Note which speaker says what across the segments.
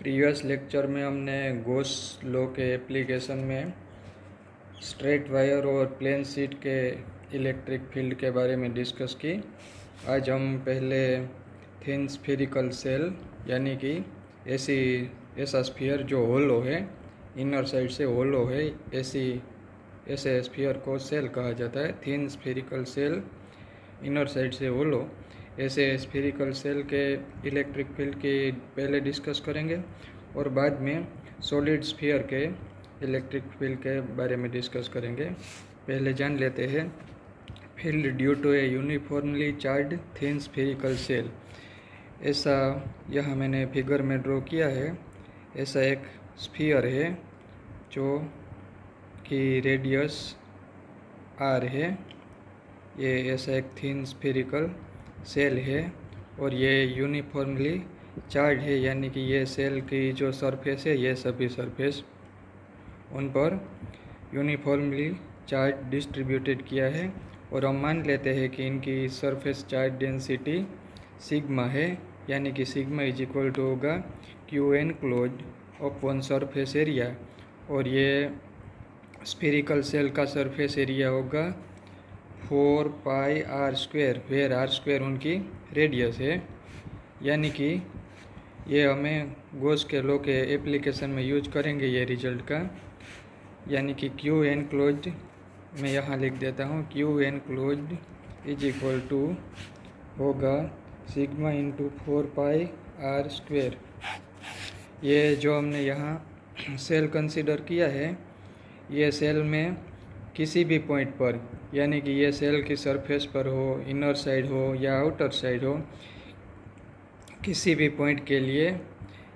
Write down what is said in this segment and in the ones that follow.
Speaker 1: Previous lecture में हमने Gauss law के एप्लीकेशन में स्ट्रेट वायर और प्लेन शीट के इलेक्ट्रिक फील्ड के बारे में डिस्कस की। आज हम पहले थिन स्फेरिकल सेल यानी कि ऐसा स्फीयर जो होलो है, इनर साइड से होलो है, ऐसे स्फीयर को सेल कहा जाता है। Thin spherical shell, inner side से होलो, ऐसे स्फेरिकल सेल के इलेक्ट्रिक फील्ड की पहले डिस्कस करेंगे और बाद में सॉलिड स्फीयर के इलेक्ट्रिक फील्ड के बारे में डिस्कस करेंगे। पहले जान लेते हैं field due to a uniformly charged thin spherical shell. ऐसा यहाँ मैंने फिगर में ड्रॉ किया है। ऐसा एक स्फीयर है जो कि रेडियस r है। ये ऐसा एक थिन स्फेरिकल सेल है और ये यूनिफॉर्मली चार्ज है, यानी कि ये सेल की जो सरफेस है, ये सभी सरफेस उन पर यूनिफॉर्मली चार्ज डिस्ट्रीब्यूटेड किया है। और हम मान लेते हैं कि इनकी सरफेस चार्ज डेंसिटी सिग्मा है, यानी कि सिग्मा इज इक्वल टू होगा q N close upon surface area. और ये स्फेरिकल सेल का सरफेस एरिया होगा 4 pi r square, where r square उनकी रेडियस है। यानी कि ये हमें गॉस के लॉ के एप्लीकेशन में यूज करेंगे ये रिजल्ट का, यानी कि क्यू एन क्लोज मैं यहाँ लिख देता हूँ। Q enclose is equal to होगा sigma into 4 pi r square. ये जो हमने यहाँ सेल कंसीडर किया है, ये सेल में किसी भी पॉइंट पर, यानी कि ये सेल की सरफेस पर हो, इनर साइड हो या आउटर साइड हो, किसी भी पॉइंट के लिए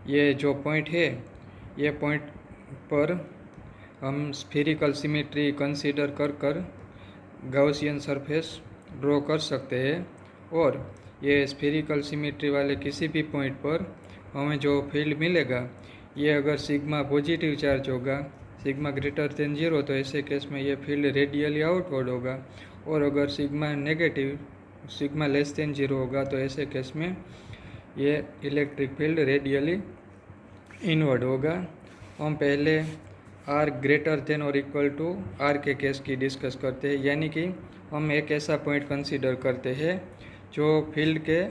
Speaker 1: ये जो पॉइंट है, ये पॉइंट पर हम स्फेरिकल सिमेट्री कंसीडर कर गॉसियन सरफेस ड्रॉ कर सकते हैं। और ये स्फेरिकल सिमेट्री वाले किसी भी पॉइंट पर हमें जो फील्ड मिलेगा, ये अगर सिग्मा पॉजिटिव चार्ज होगा, सिग्मा ग्रेटर देन 0, तो ऐसे केस में ये फील्ड रेडियली आउटवर्ड होगा। और अगर sigma negative, sigma less than 0 होगा, तो ऐसे केस में ये इलेक्ट्रिक फील्ड रेडियली इनवर्ड होगा। हम पहले r ग्रेटर देन और इक्वल टू r के केस की डिस्कस करते हैं, यानी कि हम एक ऐसा पॉइंट कंसीडर करते हैं जो फील्ड के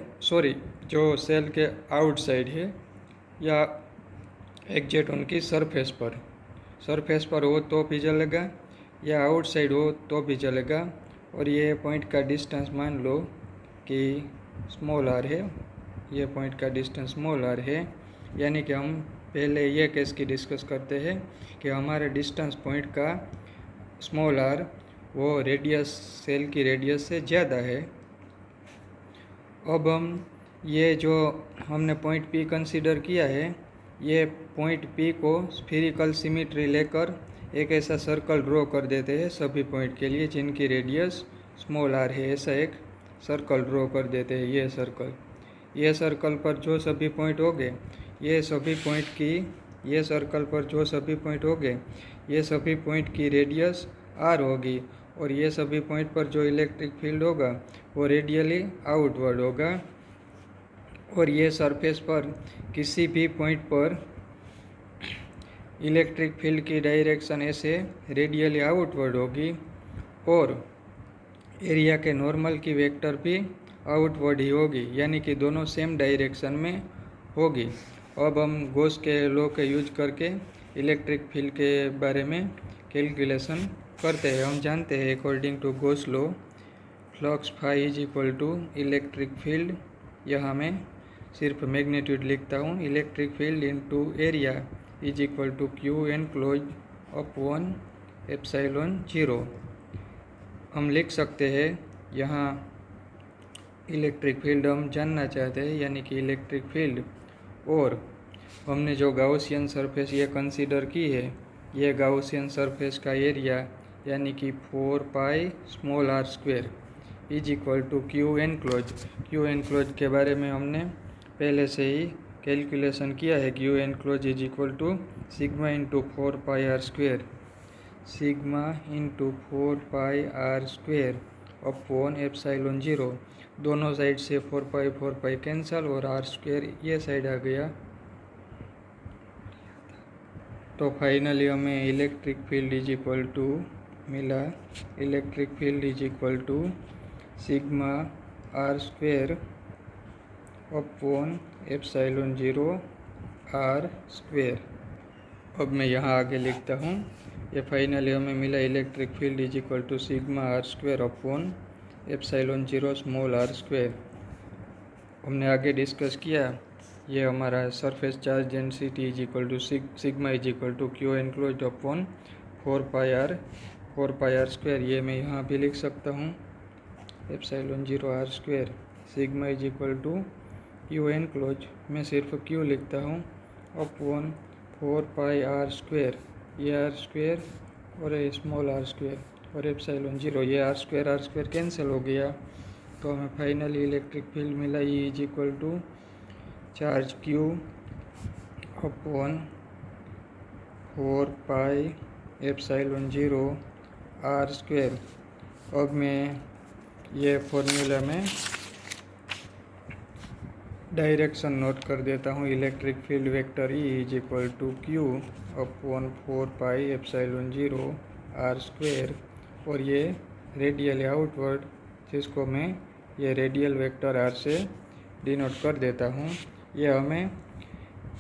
Speaker 1: जो सेल के आउटसाइड है या एग्जैक्ट उनकी सरफेस पर हो तो भी चलेगा या आउटसाइड हो तो भी चलेगा। और ये पॉइंट का डिस्टेंस मान लो कि स्मॉल r है, ये पॉइंट का डिस्टेंस स्मॉल r है। यानी कि हम पहले ये केस की डिस्कस करते हैं कि हमारे डिस्टेंस पॉइंट का स्मॉल r वो रेडियस, सेल की रेडियस से ज़्यादा है। अब हम ये जो हमने पॉइंट P कंसीडर किया है, ये पॉइंट P को स्फेरिकल सिमेट्री लेकर एक ऐसा सर्कल ड्रॉ कर देते हैं सभी पॉइंट के लिए जिनकी रेडियस स्मॉल r है। ऐसा एक सर्कल ड्रॉ कर देते हैं। ये सर्कल पर जो सभी पॉइंट होंगे, ये सर्कल पर जो सभी पॉइंट होंगे, ये सभी पॉइंट की रेडियस r होगी। और ये सभी पॉइंट पर जो इलेक्ट्रिक फील्ड होगा वो रेडियली आउटवर्ड होगा। और ये सरफेस पर किसी भी पॉइंट पर इलेक्ट्रिक फील्ड की डायरेक्शन ऐसे रेडियली आउटवर्ड होगी और एरिया के नॉर्मल की वेक्टर भी आउटवर्ड ही होगी, यानी कि दोनों सेम डायरेक्शन में होगी। अब हम गॉस के लॉ के यूज करके इलेक्ट्रिक फील्ड के बारे में कैलकुलेशन करते हैं। हम जानते हैं according to Gauss law flux phi is equal to electric field, यहाँ मैं सिर्फ मैग्नीट्यूड लिखता हूँ, electric field into area is equal to Q N close upon epsilon 0। हम लिख सकते हैं यहाँ इलेक्ट्रिक फील्ड हम जानना चाहते हैं, यानी कि इलेक्ट्रिक फील्ड, और हमने जो गॉसियन सरफेस ये कंसीडर की है, ये गॉसियन सरफेस का एरिया यानी कि 4 pi small r square is equal to Q enclosed के बारे में हमने पहले से ही कैलकुलेशन किया है। Q enclose is equal to sigma into 4 pi r square, sigma into 4 pi r square upon epsilon 0। दोनों साइड से 4 पाई कैंसल और r स्क्वेयर ये साइड आ गया। तो फाइनली हमें electric field is equal to मिला, electric field is equal to sigma are square upon epsilon 0 are square. अब मैं यहाँ आगे लिखता हूँ, ये फाइनली हमें मिला electric field is equal to sigma are square upon epsilon 0 small R square. हमने आगे डिस्कस किया, ये हमारा surface charge density is equal to sigma is equal to Q enclosed upon 4 pi R square. ये मैं यहाँ भी लिख सकता हूँ, epsilon 0 are square sigma is equal to Q enclosed, मैं सिर्फ क्यू लिखता हूँ, अपॉन 4 पाई आर स्क्वेर, ये आर स्क्वेर और ये स्मॉल आर स्क्वेर और एप्सिलॉन 0, ये आर स्क्वेर कैंसिल हो गया। तो हमें फाइनली इलेक्ट्रिक फील्ड मिला, E is equal to charge Q upon 4 pi epsilon 0 are square. अब मैं ये फॉर्मूला में डायरेक्शन नोट कर देता हूँ, electric field vector E is equal to Q upon 4 pi epsilon 0 are square, और ये रेडियल आउटवर्ड, जिसको मैं ये रेडियल वेक्टर आर से डिनोट कर देता हूँ। ये हमें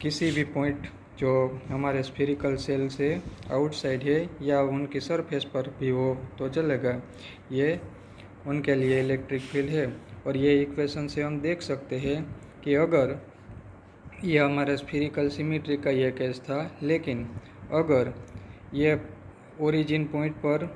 Speaker 1: किसी भी पॉइंट जो हमारे स्फेरिकल सेल से आउटसाइड है या उनकी सरफेस पर भी हो तो चलेगा, ये उनके लिए इलेक्ट्रिक फील्ड है। और ये इक्वेशन से हम देख सकते हैं कि अगर ये हमारे स्फेरिकल सिमेट्री का ये केस था, लेकिन अगर ये ओरिजिन पॉइंट पर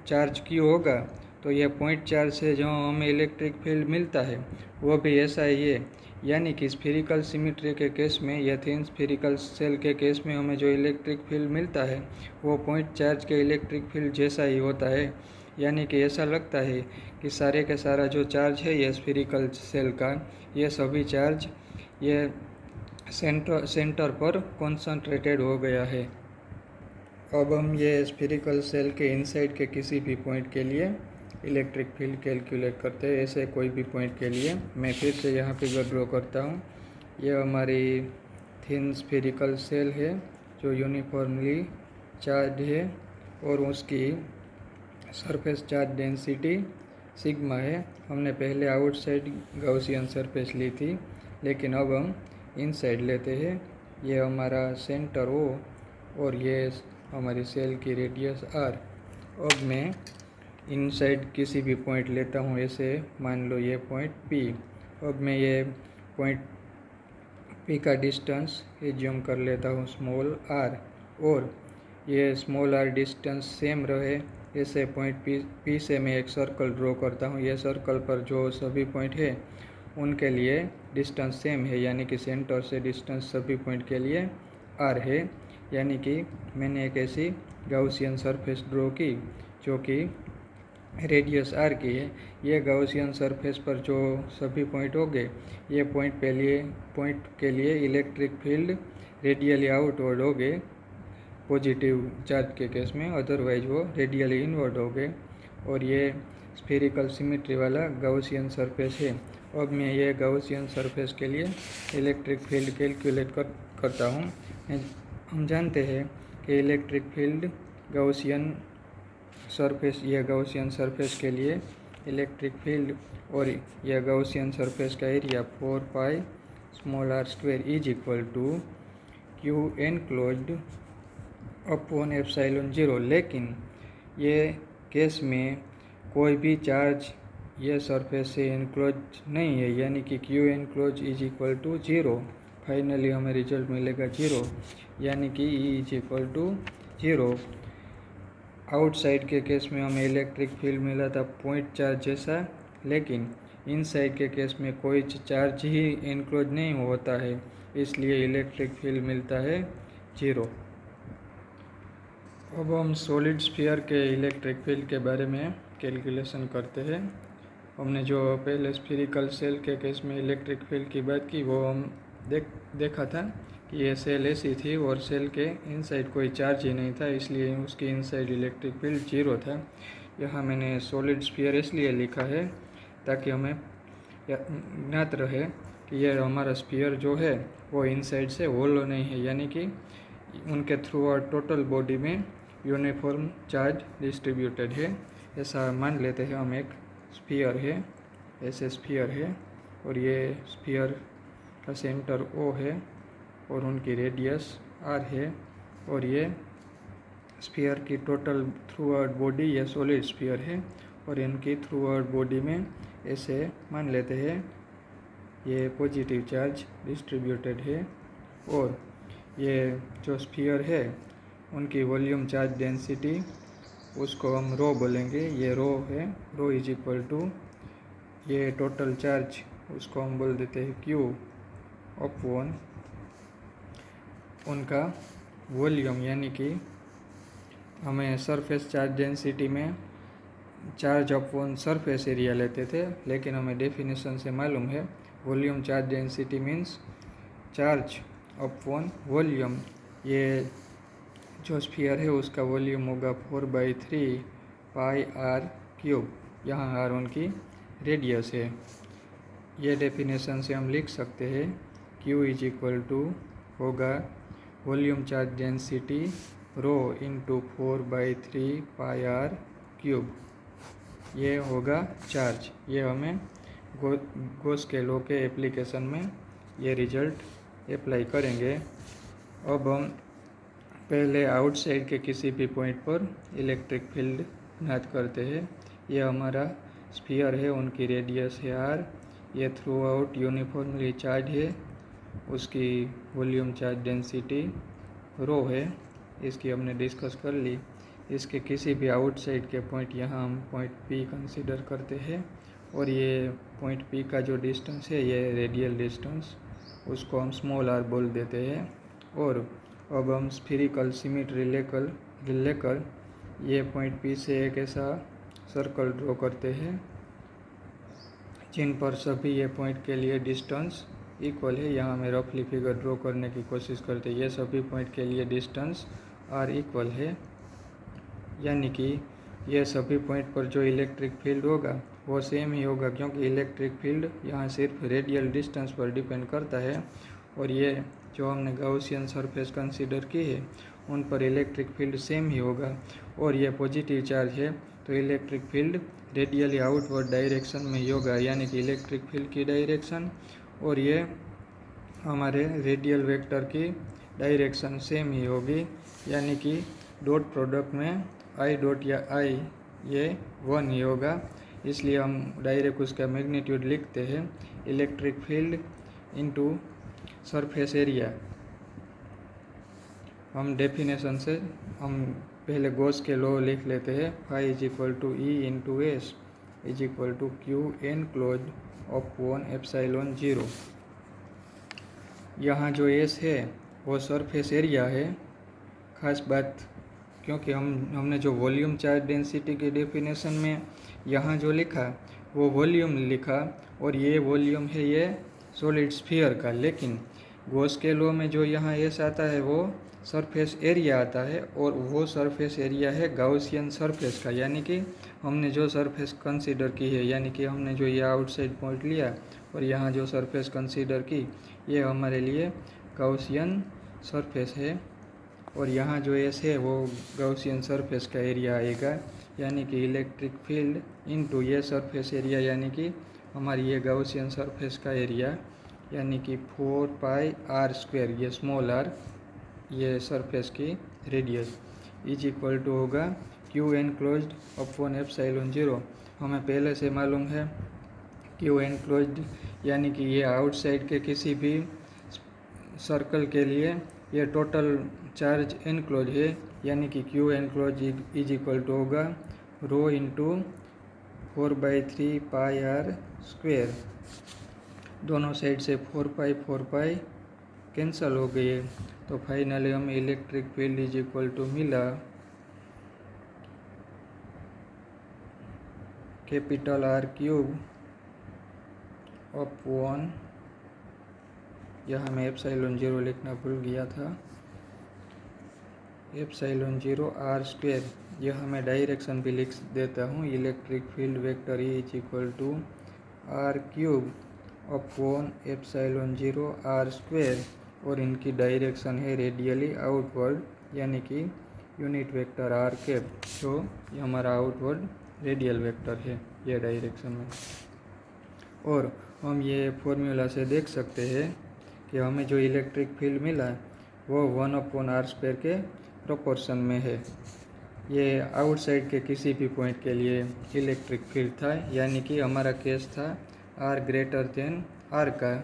Speaker 1: चार्ज क्यू होगा तो यह पॉइंट चार्ज से जो हमें इलेक्ट्रिक फील्ड मिलता है वो भी ऐसा ही है, यानी कि स्फेरिकल सिमेट्री के केस में या थिन स्फेरिकल सेल के केस में हमें जो इलेक्ट्रिक फील्ड मिलता है वो पॉइंट चार्ज के इलेक्ट्रिक फील्ड जैसा ही होता है। यानी कि ऐसा लगता है कि सारे का सारा जो चार्ज है ये स्फेरिकल सेल का, ये सभी चार्ज ये सेंटर पर कॉन्सनट्रेटेड हो गया है। अब हम ये स्फेरिकल सेल के इनसाइड के किसी भी पॉइंट के लिए इलेक्ट्रिक फील्ड कैलकुलेट करते हैं, ऐसे कोई भी पॉइंट के लिए। मैं फिर से यहाँ फिगर ड्रॉ करता हूँ, यह हमारी थिन स्फेरिकल सेल है जो यूनिफॉर्मली चार्ज है और उसकी सरफेस चार्ज डेंसिटी सिग्मा है। हमने पहले आउटसाइड गॉसियन सरफेस ली थी, लेकिन अब हम इनसाइड लेते हैं। ये हमारा सेंटर ओ और ये हमारी सेल की रेडियस आर। अब मैं इनसाइड किसी भी पॉइंट लेता हूँ, ऐसे मान लो ये पॉइंट पी। अब मैं ये पॉइंट पी का डिस्टेंस एज्यूम कर लेता हूँ स्मॉल आर, और ये स्मॉल आर डिस्टेंस सेम रहे, ऐसे पॉइंट पी से मैं एक सर्कल ड्रॉ करता हूँ। ये सर्कल पर जो सभी पॉइंट है उनके लिए डिस्टेंस सेम है, यानी कि सेंटर से डिस्टेंस सभी पॉइंट के लिए आर है। यानी कि मैंने एक ऐसी गॉसियन सरफेस ड्रॉ की जो कि रेडियस आर की है। ये गॉसियन सरफेस पर जो सभी पॉइंट हो गए, ये पॉइंट के लिए इलेक्ट्रिक फील्ड रेडियली आउटवर्ड हो गए पॉजिटिव चार्ज के केस में, अदरवाइज वो रेडियली इनवर्ड हो गए। और ये स्फेरिकल सिमेट्री वाला गॉसियन सरफेस है। अब मैं ये गॉसियन सरफेस के लिए इलेक्ट्रिक फील्ड कैलकुलेट करता हूँ। हम जानते हैं कि इलेक्ट्रिक फील्ड गॉसियन सरफेस, यह गॉसियन सरफेस के लिए इलेक्ट्रिक फील्ड और यह गॉसियन सरफेस का area 4 pi small R square is equal to Q enclosed upon epsilon 0। लेकिन ये केस में कोई भी चार्ज ये सरफेस से एनक्लोज नहीं है, यानी कि Q enclosed is equal to 0। Finally हमें रिजल्ट मिलेगा 0, यानी कि E is equal to 0। Outside के केस में हमें इलेक्ट्रिक फील्ड मिला था पॉइंट चार्ज जैसा, लेकिन इनसाइड के केस में कोई चार्ज ही एनक्लोज नहीं होता है, इसलिए इलेक्ट्रिक फील्ड मिलता है 0। अब हम सॉलिड स्फीयर के इलेक्ट्रिक फील्ड के बारे में कैलकुलेशन करते हैं। हमने जो पहले स्फीरिकल सेल के केस में इलेक्ट्रिक फील्ड की बात की, वो हम देखा था कि ये सेल ऐसी थी और सेल के इनसाइड कोई चार्ज ही नहीं था, इसलिए उसकी इनसाइड इलेक्ट्रिक फील्ड 0 था। यहाँ मैंने सॉलिड स्फीयर इसलिए लिखा है ताकि हमें ज्ञात रहे कि यह हमारा स्फीयर जो है वो इनसाइड से होलो नहीं है, यानी कि उनके थ्रू आउट टोटल बॉडी में यूनिफॉर्म चार्ज डिस्ट्रीब्यूटेड है। ऐसा मान लेते हैं हम, एक स्फीयर है, ऐसे स्फीयर है और ये स्फीयर का सेंटर O है और उनकी रेडियस R है और ये स्फीयर की टोटल थ्रू आउट बॉडी ये सॉलिड स्फीयर है और इनकी थ्रू आउट बॉडी में ऐसे मान लेते हैं ये पॉजिटिव चार्ज डिस्ट्रीब्यूटेड है। और ये जो स्फीयर है उनकी वॉल्यूम चार्ज डेंसिटी उसको हम रो बोलेंगे, ये रो है, रो इज इक्वल टू ये टोटल चार्ज उसको हम बोल देते हैं Q अपॉन उनका वॉल्यूम, यानी कि हमें सरफेस चार्ज डेंसिटी में चार्ज अपॉन सरफेस एरिया लेते थे, लेकिन हमें डेफिनेशन से मालूम है volume charge density means charge upon volume. ये जो स्फीयर है उसका वॉल्यूम होगा 4/3 पाई r क्यूब, यहाँ r उनकी रेडियस है। ये डेफिनेशन से हम लिख सकते हैं Q इज इक्वल टू होगा volume charge density rho into 4/3 पाई r क्यूब, ये होगा चार्ज। ये हमें गॉस के लॉ के एप्लीकेशन में ये रिजल्ट अप्लाई करेंगे। अब हम पहले आउटसाइड के किसी भी पॉइंट पर इलेक्ट्रिक फील्ड ज्ञात करते हैं। ये हमारा स्फीयर है, उनकी रेडियस है R, ये थ्रू आउट यूनिफॉर्मली चार्ज है, उसकी वॉल्यूम चार्ज डेंसिटी रो है, इसकी हमने डिस्कस कर ली। इसके किसी भी आउटसाइड के पॉइंट यहाँ हम पॉइंट P कंसीडर करते हैं और ये पॉइंट P का जो डिस्टेंस है ये रेडियल डिस्टेंस, उसको हम स्मॉल r बोल देते हैं। और अब हम स्फीरिकल सिमेट्री लेकर ये पॉइंट P से एक ऐसा सर्कल ड्रॉ करते हैं जिन पर सभी ये पॉइंट के लिए डिस्टेंस इक्वल है। यहाँ में रफली फिगर ड्रॉ करने की कोशिश करते हैं। ये सभी पॉइंट के लिए डिस्टेंस r इक्वल है, यानी कि ये सभी पॉइंट पर जो इलेक्ट्रिक फील्ड होगा वो सेम ही होगा, क्योंकि इलेक्ट्रिक फील्ड यहाँ सिर्फ रेडियल डिस्टेंस पर डिपेंड करता है। और ये जो हमने गाउसियन सरफेस कंसीडर की है उन पर इलेक्ट्रिक फील्ड सेम ही होगा। और ये पॉजिटिव चार्ज है तो electric field radially outward direction में ही होगा, यानी कि इलेक्ट्रिक फील्ड की डायरेक्शन और ये हमारे रेडियल वेक्टर की डायरेक्शन सेम ही होगी, यानी कि डॉट प्रोडक्ट में I डॉट या I ये 1 ही होगा। इसलिए हम डायरेक्ट उसका मैग्नीट्यूड लिखते हैं electric field into surface area. हम डेफिनेशन से हम पहले गॉस के लॉ लिख लेते हैं, phi is equal to E into S is equal to Q enclosed upon epsilon 0। यहाँ जो S है वो सरफेस एरिया है। खास बात, क्योंकि हमने जो वॉल्यूम चार्ज डेंसिटी की डेफिनेशन में यहाँ जो लिखा वो वॉल्यूम लिखा और ये वॉल्यूम है ये सॉलिड स्फीयर का, लेकिन गॉस के लॉ में जो यहाँ S आता है वो सरफेस एरिया आता है और वो सरफेस एरिया है गाउसियन सरफेस का, यानी कि हमने जो सरफेस कंसीडर की है, यानी कि हमने जो ये आउटसाइड पॉइंट लिया और यहाँ जो सरफेस कंसीडर की ये हमारे लिए गाउसियन सरफेस है। और यहाँ जो S है वो गाउसियन सरफेस का एरिया आएगा, यानी कि इलेक्ट्रिक फील्ड इनटू ये सरफेस एरिया, यानी कि हमारी ये गाउसियन सरफेस का एरिया, यानी कि 4 पाई r², ये स्मॉल r ये सरफेस की रेडियस इज इक्वल टू होगा Q एनक्लोज्ड अपॉन एप्सिलॉन 0। हमें पहले से मालूम है Q एनक्लोज्ड यानी कि ये आउटसाइड के किसी भी सर्कल के लिए ये टोटल चार्ज एनक्लोज है, यानी कि Q enclosed is equal to होगा रो इंटू 4/3 पाई r²। दोनों साइड से 4 पाई कैंसल हो गई है, तो फाइनली हमें electric field is equal to मिला कैपिटल R³ अपॉन, यहाँ मैं एप्सिलॉन 0 लिखना भूल गया था, एप्सिलॉन 0 r²। यह मैं डायरेक्शन भी लिख देता हूँ, electric field vector E is equal to R³ upon epsilon 0 r²। और इनकी डायरेक्शन है रेडियली आउटवर्ड, यानी कि यूनिट वेक्टर आर कैप, जो ये हमारा आउटवर्ड रेडियल वेक्टर है ये डायरेक्शन में। और हम ये फॉर्मूला से देख सकते हैं कि हमें जो इलेक्ट्रिक फील्ड मिला है वो 1/r² के प्रोपोर्शन में है। ये आउटसाइड के किसी भी पॉइंट के लिए इलेक्ट्रिक फील्ड था, यानी कि हमारा केस था r r का।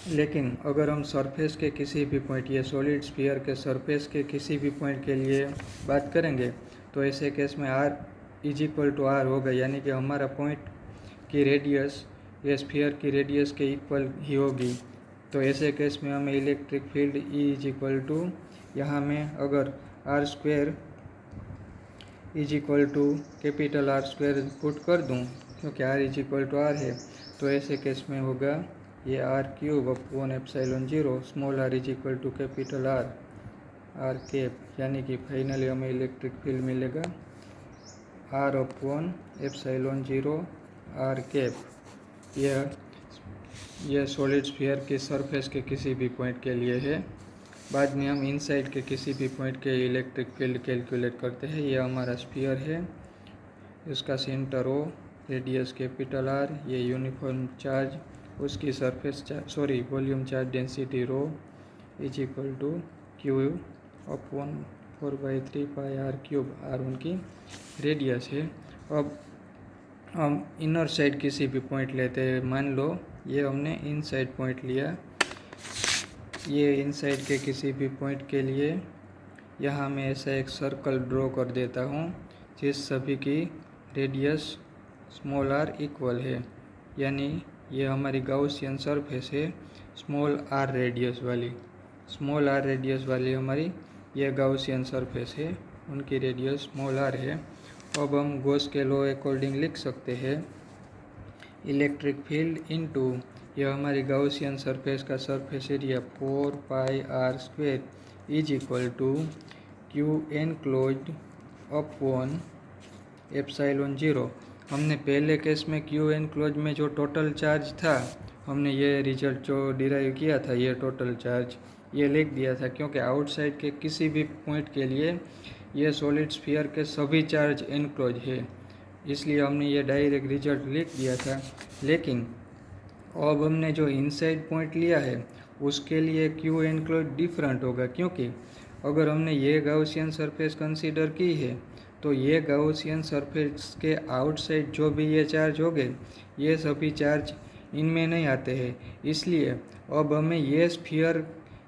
Speaker 1: लेकिन अगर हम सरफेस के किसी भी पॉइंट, ये सॉलिड स्फीयर के सरफेस के किसी भी पॉइंट के लिए बात करेंगे तो ऐसे केस में r = r होगा, यानी कि हमारा पॉइंट की रेडियस ये स्फीयर की रेडियस के इक्वल ही होगी। तो ऐसे केस में हमें इलेक्ट्रिक फील्ड E यहाँ में अगर r² कैपिटल R² पुट कर दूँ, क्योंकि r r है, तो ऐसे केस में होगा ये r³/ε0 small r capital R cap, यानी कि फाइनली हमें इलेक्ट्रिक फील्ड मिलेगा r/ε0 R कैप। यह सॉलिड स्फीयर के सरफेस के किसी भी पॉइंट के लिए है। बाद में हम इनसाइड के किसी भी पॉइंट के इलेक्ट्रिक फील्ड कैलकुलेट करते हैं। यह हमारा स्फीयर है, इसका centre O, radius capital R, ये यूनिफॉर्म चार्ज, उसकी surface volume charge density ρ = Q/4/3πr³, R उनकी रेडियस है। अब हम इनर साइड किसी भी पॉइंट लेते हैं, मान लो ये हमने इनसाइड पॉइंट लिया। ये इनसाइड के किसी भी पॉइंट के लिए यहाँ मैं ऐसा एक सर्कल ड्रॉ कर देता हूँ जिस सभी की रेडियस स्मॉल r इक्वल है, यानी ये हमारी गाउसियन सरफेस है स्मॉल r रेडियस वाली हमारी ये गाउसियन सरफेस है, उनकी रेडियस स्मॉल r है। अब हम गॉस के लॉ अकॉर्डिंग लिख सकते हैं इलेक्ट्रिक फील्ड इनटू यह हमारी गाउसियन सरफेस का surface area 4πr² = Q enclosed/ε0। हमने पहले केस में Q enclosed में जो टोटल चार्ज था, हमने ये रिजल्ट जो डिराइव किया था, ये टोटल चार्ज ये लिख दिया था, क्योंकि आउटसाइड के किसी भी पॉइंट के लिए ये सॉलिड स्फीयर के सभी चार्ज एनक्लोज है, इसलिए हमने ये डायरेक्ट रिजल्ट लिख दिया था। लेकिन अब हमने जो इनसाइड पॉइंट लिया है उसके लिए Q एनक्लोज डिफरेंट होगा, क्योंकि अगर हमने ये गाउसियन सरफेस कंसीडर की है तो ये गाउसियन सरफेस के आउटसाइड जो भी ये चार्ज हो गए, ये सभी चार्ज इनमें नहीं आते हैं। इसलिए अब हमें ये स्फीयर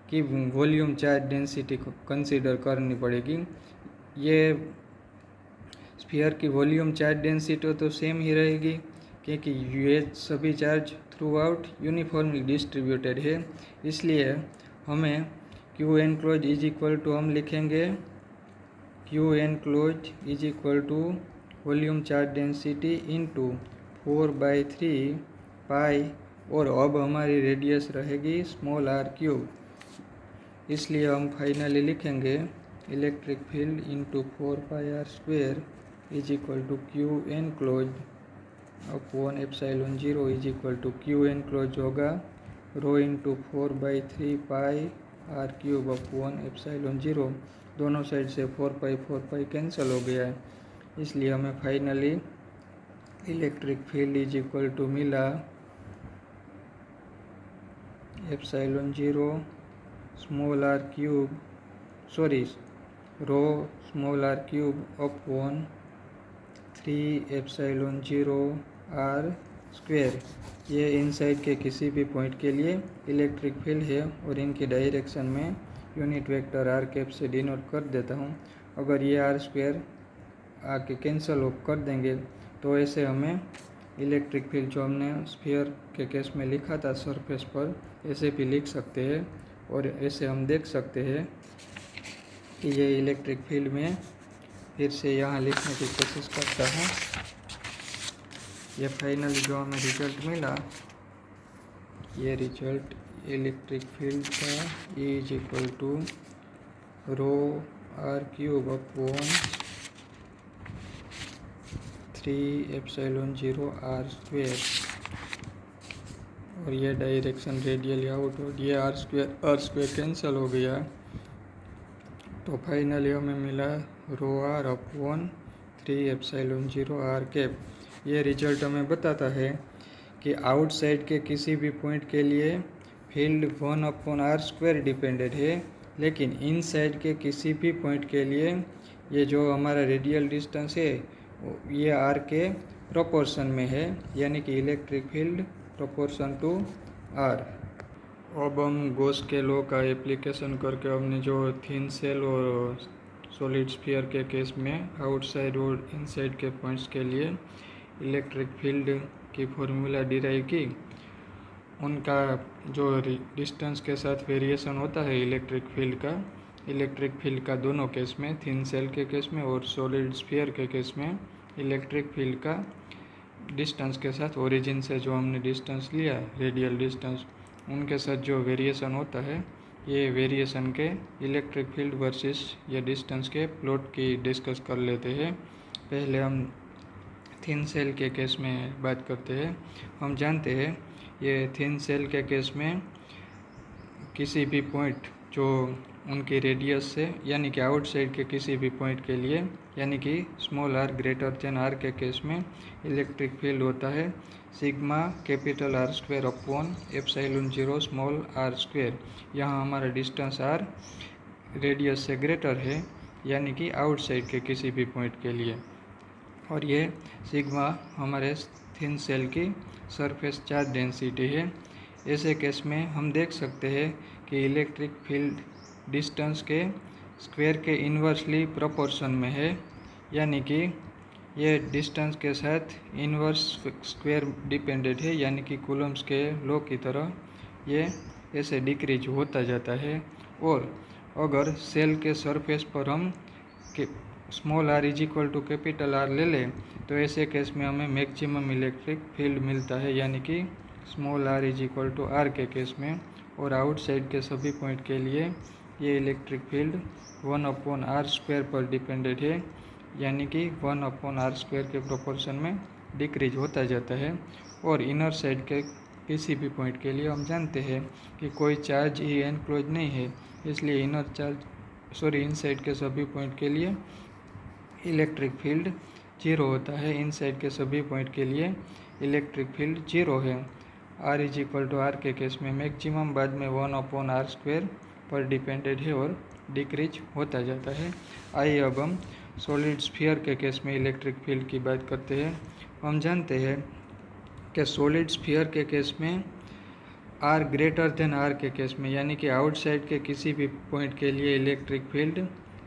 Speaker 1: की वॉल्यूम चार्ज डेंसिटी को कंसीडर करनी पड़ेगी। ये स्फीयर की वॉल्यूम चार्ज डेंसिटी तो सेम ही रहेगी, क्योंकि ये सभी charge throughout uniformly distributed है। इसलिए हमें Q एनक्लोज = हम लिखेंगे Q enclose = volume charge density into 4/3π, और अब हमारी रेडियस रहेगी स्मॉल r³। इसलिए हम फाइनली लिखेंगे electric field into 4πr² = Q enclosed/ε0 Q enclose होगा ρ × 4/3πr³/ε0। दोनों साइड से 4π कैंसिल हो गया है, इसलिए हमें फाइनली इलेक्ट्रिक फील्ड = मिला ε0 small r³ ρ small r³/3ε0 r²। ये इनसाइड के किसी भी पॉइंट के लिए इलेक्ट्रिक फील्ड है, और इनकी डायरेक्शन में यूनिट वेक्टर r कैप से डिनोट कर देता हूँ। अगर ये r² आके कैंसिल कर देंगे तो ऐसे हमें इलेक्ट्रिक फील्ड जो हमने स्फीयर के केस में लिखा था सरफेस पर, ऐसे भी लिख सकते हैं। और ऐसे हम देख सकते हैं कि ये इलेक्ट्रिक फील्ड में फिर से यहाँ लिखने की कोशिश करता हूँ। ये फाइनली जो हमें रिजल्ट मिला, ये रिजल्ट इलेक्ट्रिक फील्ड का E = ρ r³/3ε0 r²। और ये डायरेक्शन रेडियली आउटवर्ड, ये आर स्क्वेयर कैंसिल हो गया। तो फाइनली हमें मिला rho are upon 3 epsilon 0 r cap. ये रिजल्ट हमें बताता है कि आउटसाइड के किसी भी पॉइंट के लिए field 1 upon R square dependent है, लेकिन इनसाइड के किसी भी पॉइंट के लिए ये जो हमारा रेडियल डिस्टेंस है ये आर के प्रोपोर्शन में है, यानी कि electric field proportion to R. अब हम गॉस के लॉ का एप्लीकेशन करके हमने जो थिन सेल और सॉलिड स्फीयर के केस में आउटसाइड और इनसाइड के पॉइंट्स के लिए इलेक्ट्रिक फील्ड की फॉर्मूला डिराइव की, उनका जो डिस्टेंस के साथ वेरिएशन होता है इलेक्ट्रिक फील्ड का दोनों केस में, थिन सेल के केस में और सॉलिड स्फीयर के केस में इलेक्ट्रिक फील्ड का डिस्टेंस के साथ, ओरिजिन से जो हमने डिस्टेंस लिया रेडियल डिस्टेंस, उनके साथ जो वेरिएशन होता है, ये वेरिएशन के इलेक्ट्रिक फील्ड वर्सेस या डिस्टेंस के प्लॉट की डिस्कस कर लेते हैं। पहले हम थिन सेल के केस में बात करते हैं। हम जानते हैं ये थिन सेल के केस में किसी भी पॉइंट जो उनकी रेडियस से यानी कि आउटसाइड के किसी भी पॉइंट के लिए, यानी कि small R greater than R के केस में इलेक्ट्रिक फील्ड होता है sigma capital R square upon epsilon 0 small R square. यहाँ हमारा डिस्टेंस आर रेडियस से ग्रेटर है, यानी कि आउटसाइड के किसी भी पॉइंट के लिए, और ये सिग्मा हमारे थिन सेल की सरफेस चार्ज डेंसिटी है। ऐसे केस में हम देख सकते हैं कि इलेक्ट्रिक फील्ड डिस्टेंस के स्क्वायर के इन्वर्सली प्रोपोर्शन में है, यानी कि ये डिस्टेंस के साथ इन्वर्स स्क्वायर डिपेंडेंट है, यानी कि कूलम्स के लॉ की तरह ये ऐसे डिक्रीज होता जाता है। और अगर सेल के सरफेस पर हम small R is equal to capital R ले लें तो ऐसे केस में हमें मैक्सिमम इलेक्ट्रिक फील्ड मिलता है, यानी कि small R is equal to R के केस में। और आउटसाइड के सभी पॉइंट के लिए ये electric field 1 upon R square पर डिपेंडेंट है, यानी कि 1 अपॉन आर स्क्वायर के प्रोपोर्शन में डिक्रीज होता जाता है। और इनर साइड के किसी भी पॉइंट के लिए हम जानते हैं कि कोई चार्ज ही एनक्लोज नहीं है, इसलिए इनसाइड के सभी पॉइंट के लिए इलेक्ट्रिक फील्ड 0 होता है। इनसाइड के सभी पॉइंट के लिए इलेक्ट्रिक फील्ड 0 है। R is equal to R के केस में मैक्सिमम बाद में 1 अपॉन आर स्क्वायर पर डिपेंडेंट है और डिक्रीज होता जाता है। आइए अब हम सॉलिड स्फीयर के केस में इलेक्ट्रिक फील्ड की बात करते हैं। हम जानते हैं कि सॉलिड स्फीयर के केस में आर ग्रेटर देन आर के केस में, यानी कि आउटसाइड के किसी भी पॉइंट के लिए इलेक्ट्रिक फील्ड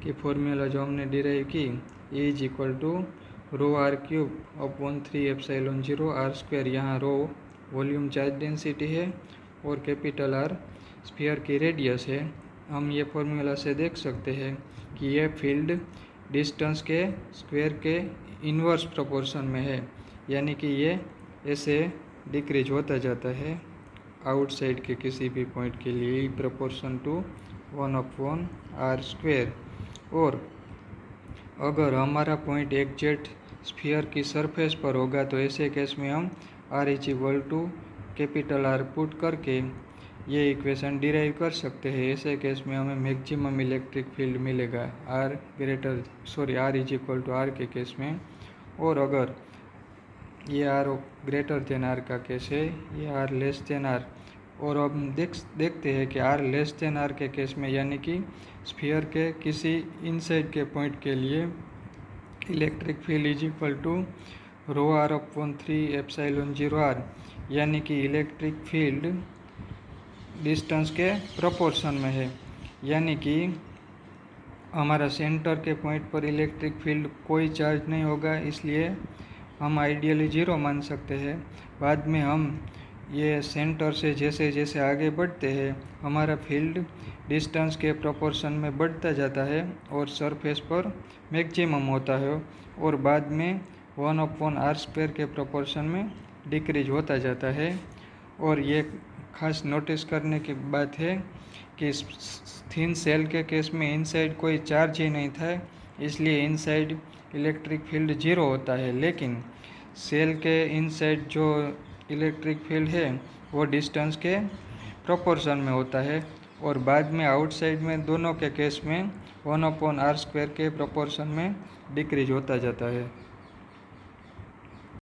Speaker 1: की फॉर्मूला जो हमने डिराइव की, E is equal to rho R cube upon 3 epsilon 0 R square. यहाँ रो वॉल्यूम चार्ज डेंसिटी है और कैपिटल आर स्फीयर की रेडियस है। हम ये फॉर्मूला से देख सकते हैं कि ये फील्ड डिस्टेंस के स्क्वायर के इन्वर्स प्रोपोर्शन में है, यानी कि ये ऐसे डिक्रीज होता जाता है आउटसाइड के किसी भी पॉइंट के लिए proportion to 1 upon R square. और अगर हमारा पॉइंट एग्जैक्ट स्फीयर की सरफेस पर होगा तो ऐसे केस में हम R is equal to capital R put करके ये इक्वेशन डिराइव कर सकते हैं। ऐसे केस में हमें मैक्सिमम इलेक्ट्रिक फील्ड मिलेगा R is equal to R के केस में। और अगर ये आर ग्रेटर देन आर का केस है, ये आर लेस देन आर, और अब देखते हैं कि आर लेस देन आर के केस में, यानी कि स्फीयर के किसी इनसाइड के पॉइंट के लिए electric field is equal to rho are upon 3 epsilon 0 R, यानी कि इलेक्ट्रिक फील्ड डिस्टेंस के प्रोपोर्शन में है, यानी कि हमारा सेंटर के पॉइंट पर इलेक्ट्रिक फील्ड कोई चार्ज नहीं होगा, इसलिए हम आइडियली 0 मान सकते हैं। बाद में हम ये सेंटर से जैसे जैसे आगे बढ़ते हैं हमारा फील्ड डिस्टेंस के प्रोपोर्शन में बढ़ता जाता है और सरफेस पर मैक्सिमम होता है, और बाद में 1 अपॉन आर स्क्वायर के प्रोपोर्शन में डिक्रीज होता जाता है। और ये खास नोटिस करने की बात है कि थिन सेल के केस में इनसाइड कोई चार्ज ही नहीं था, इसलिए इनसाइड इलेक्ट्रिक फील्ड 0 होता है, लेकिन सेल के इनसाइड जो इलेक्ट्रिक फील्ड है वो डिस्टेंस के प्रोपोर्शन में होता है, और बाद में आउटसाइड में दोनों के केस में 1/r² के प्रोपोर्शन में डिक्रीज होता जाता है।